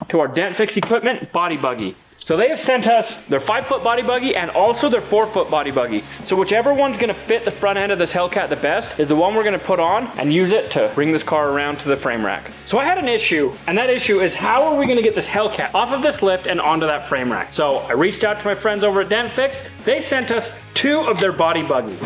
to our Dent Fix Equipment Body Buggy. So they have sent us their 5-foot body buggy and also their 4-foot body buggy. So whichever one's gonna fit the front end of this Hellcat the best is the one we're gonna put on and use it to bring this car around to the frame rack. So I had an issue, and that issue is how are we gonna get this Hellcat off of this lift and onto that frame rack? So I reached out to my friends over at Dent Fix. They sent us 2 of their body buggies.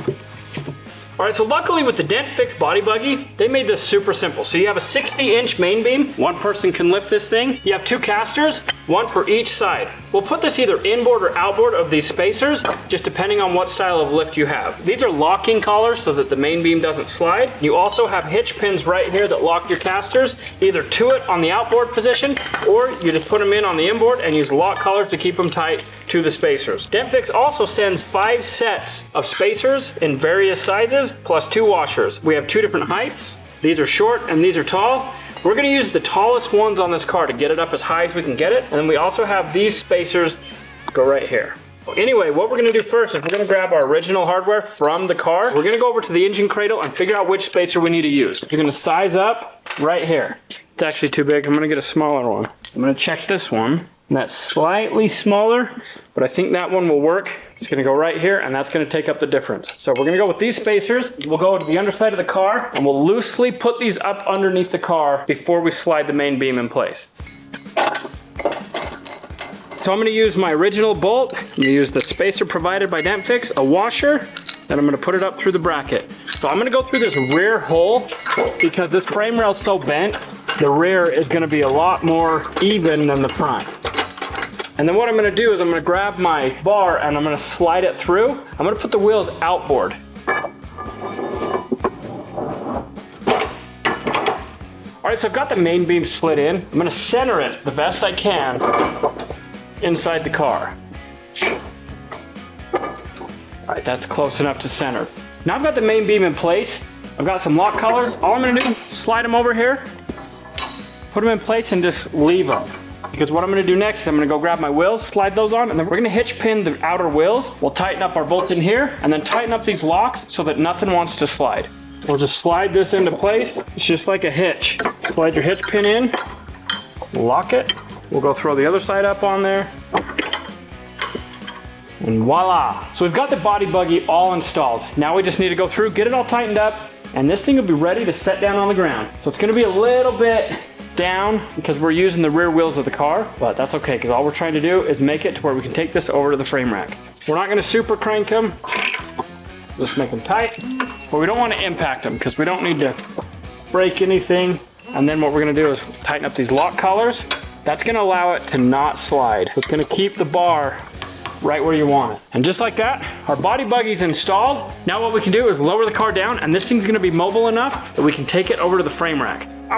All right, so luckily with the Dent Fix Body Buggy, they made this super simple. So you have a 60-inch main beam. One person can lift this thing. You have 2 casters, one for each side. We'll put this either inboard or outboard of these spacers, just depending on what style of lift you have. These are locking collars so that the main beam doesn't slide. You also have hitch pins right here that lock your casters, either to it on the outboard position, or you just put them in on the inboard and use lock collars to keep them tight to the spacers. Dent Fix also sends 5 sets of spacers in various sizes, plus 2 washers. We have 2 different heights. These are short and these are tall. We're gonna use the tallest ones on this car to get it up as high as we can get it. And then we also have these spacers go right here. Anyway, what we're gonna do first is we're gonna grab our original hardware from the car. We're gonna go over to the engine cradle and figure out which spacer we need to use. You're gonna size up right here. It's actually too big. I'm gonna get a smaller one. I'm gonna check this one. And that's slightly smaller, but I think that one will work. It's gonna go right here, and that's gonna take up the difference. So we're gonna go with these spacers. We'll go to the underside of the car, and we'll loosely put these up underneath the car before we slide the main beam in place. So I'm gonna use my original bolt. I'm gonna use the spacer provided by Dent Fix, a washer, then I'm gonna put it up through the bracket. So I'm gonna go through this rear hole because this frame rail's so bent, the rear is gonna be a lot more even than the front. And then what I'm gonna do is I'm gonna grab my bar and I'm gonna slide it through. I'm gonna put the wheels outboard. All right, so I've got the main beam slid in. I'm gonna center it the best I can inside the car. All right, that's close enough to center. Now I've got the main beam in place. I've got some lock collars. All I'm gonna do, slide them over here, put them in place and just leave them. Because what I'm gonna do next is I'm gonna go grab my wheels, slide those on, and then we're gonna hitch pin the outer wheels. We'll tighten up our bolts in here, and then tighten up these locks so that nothing wants to slide. We'll just slide this into place. It's just like a hitch. Slide your hitch pin in, lock it. We'll go throw the other side up on there. And voila. So we've got the body buggy all installed. Now we just need to go through, get it all tightened up, and this thing will be ready to set down on the ground. So it's gonna be a little bit down because we're using the rear wheels of the car, but that's okay because all we're trying to do is make it to where we can take this over to the frame rack. We're not gonna super crank them, just make them tight, but we don't want to impact them because we don't need to break anything. And then what we're gonna do is tighten up these lock collars. That's gonna allow it to not slide. It's gonna keep the bar right where you want it. And just like that, our body buggy's installed. Now what we can do is lower the car down, and this thing's gonna be mobile enough that we can take it over to the frame rack.